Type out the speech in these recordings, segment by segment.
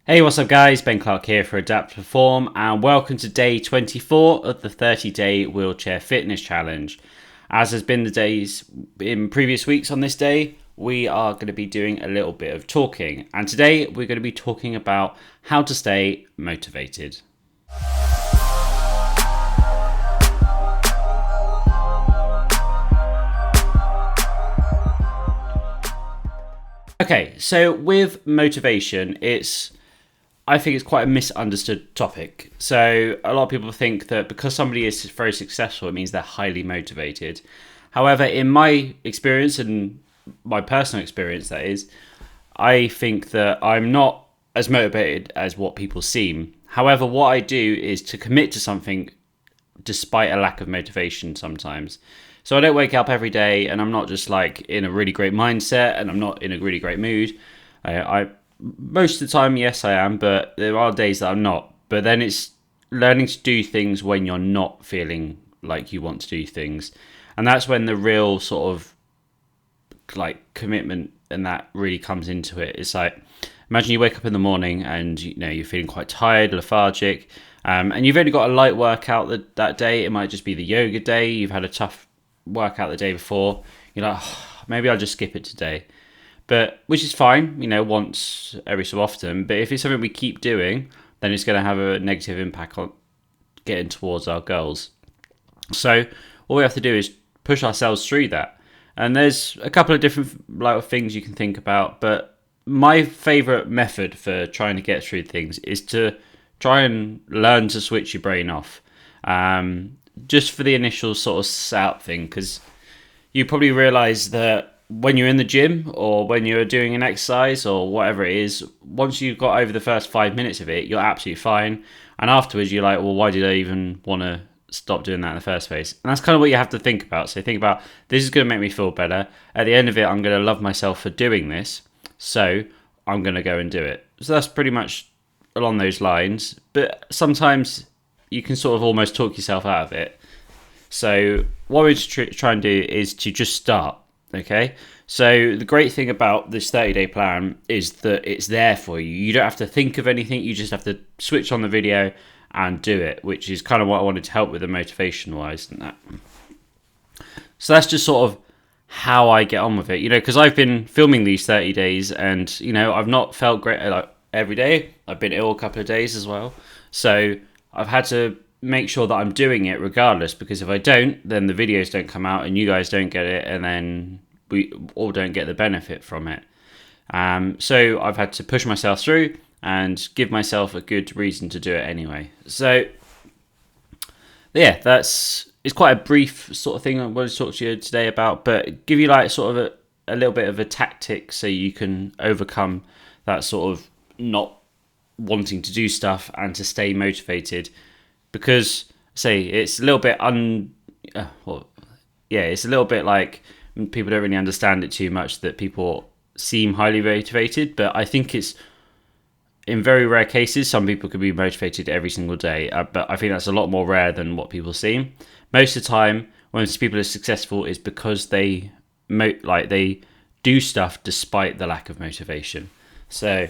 Hey, what's up, guys? Ben Clark here for Adapt to Perform, and welcome to day 24 of the 30-day wheelchair fitness challenge. As has been the days in previous weeks on this day, we are going to be doing a little bit of talking, and today we're going to be talking about how to stay motivated. Okay, so with motivation, I think it's quite a misunderstood topic. So a lot of people think that because somebody is very successful, it means they're highly motivated. However, in my experience and my personal experience, that is, I think that I'm not as motivated as what people seem. However, what I do is to commit to something despite a lack of motivation sometimes. So I don't wake up every day and I'm not just like in a really great mindset and I'm not in a really great mood. I most of the time, yes, I am, but there are days that I'm not. But then it's learning to do things when you're not feeling like you want to do things. And that's when the real sort of like commitment and that really comes into it. It's like, imagine you wake up in the morning and you're feeling quite tired, lethargic, and you've only got a light workout that day. It might just be the yoga day. You've had a tough workout the day before. You're like, maybe I'll just skip it today. But which is fine, once every so often. But if it's something we keep doing, then it's going to have a negative impact on getting towards our goals. So all we have to do is push ourselves through that. And there's a couple of different things you can think about. But my favourite method for trying to get through things is to try and learn to switch your brain off. Just for the initial sort of setup thing, because you probably realise that when you're in the gym or when you're doing an exercise or whatever it is, once you've got over the first 5 minutes of it, you're absolutely fine. And afterwards, you're like, well, why did I even want to stop doing that in the first place? And that's kind of what you have to think about. So think about, this is going to make me feel better. At the end of it, I'm going to love myself for doing this. So I'm going to go and do it. So that's pretty much along those lines. But sometimes you can sort of almost talk yourself out of it. So what we're try and do is to just start. Okay, so the great thing about this 30-day plan is that it's there for you. You don't have to think of anything. You just have to switch on the video and do it, which is kind of what I wanted to help with the motivation-wise and that. So that's just sort of how I get on with it, because I've been filming these 30 days and, I've not felt great like every day. I've been ill a couple of days as well. So I've had to make sure that I'm doing it regardless, because if I don't, then the videos don't come out and you guys don't get it, and then we all don't get the benefit from it. So I've had to push myself through and give myself a good reason to do it anyway. So yeah, it's quite a brief sort of thing I wanted to talk to you today about, but give you like sort of a little bit of a tactic so you can overcome that sort of not wanting to do stuff and to stay motivated. Because it's a little bit it's a little bit like people don't really understand it too much that people seem highly motivated, but I think it's in very rare cases some people could be motivated every single day, but I think that's a lot more rare than what people seem. Most of the time when people are successful is because they do stuff despite the lack of motivation. So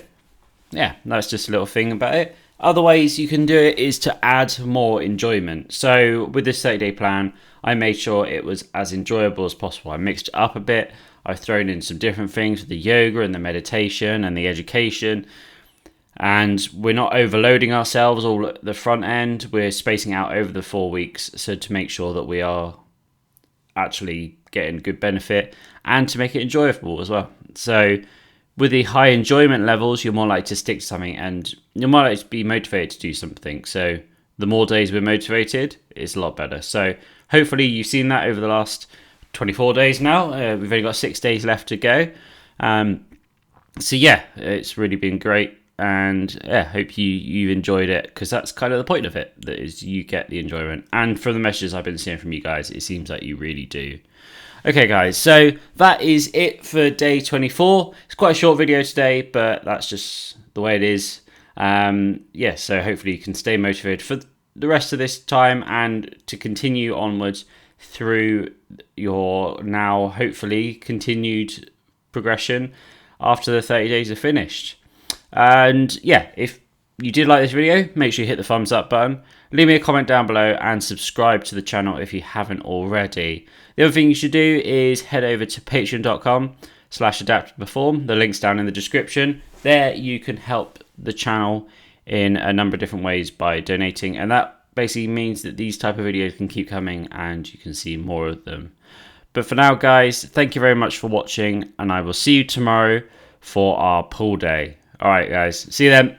yeah, that's just a little thing about it. Other ways you can do it is to add more enjoyment. So with this 30-day plan, I made sure it was as enjoyable as possible. I mixed it up a bit. I've thrown in some different things with the yoga and the meditation and the education. And we're not overloading ourselves all at the front end. We're spacing out over the 4 weeks, so to make sure that we are actually getting good benefit and to make it enjoyable as well. So with the high enjoyment levels, you're more likely to stick to something and you're more likely to be motivated to do something. So the more days we're motivated, it's a lot better. So hopefully you've seen that over the last 24 days now. We've only got 6 days left to go. So yeah, it's really been great. And yeah, hope you've enjoyed it, because that's kind of the point of it, that is you get the enjoyment. And from the messages I've been seeing from you guys, it seems like you really do. Okay guys, so that is it for day 24. It's quite a short video today, but that's just the way it is. So hopefully you can stay motivated for the rest of this time and to continue onwards through your now hopefully continued progression after the 30 days are finished. And yeah, if you did like this video, make sure you hit the thumbs up button. Leave me a comment down below and subscribe to the channel if you haven't already. The other thing you should do is head over to patreon.com/adaptperform. The link's down in the description. There you can help the channel in a number of different ways by donating, and that basically means that these type of videos can keep coming and you can see more of them. But for now, guys, thank you very much for watching, and I will see you tomorrow for our pool day. All right, guys, see you then.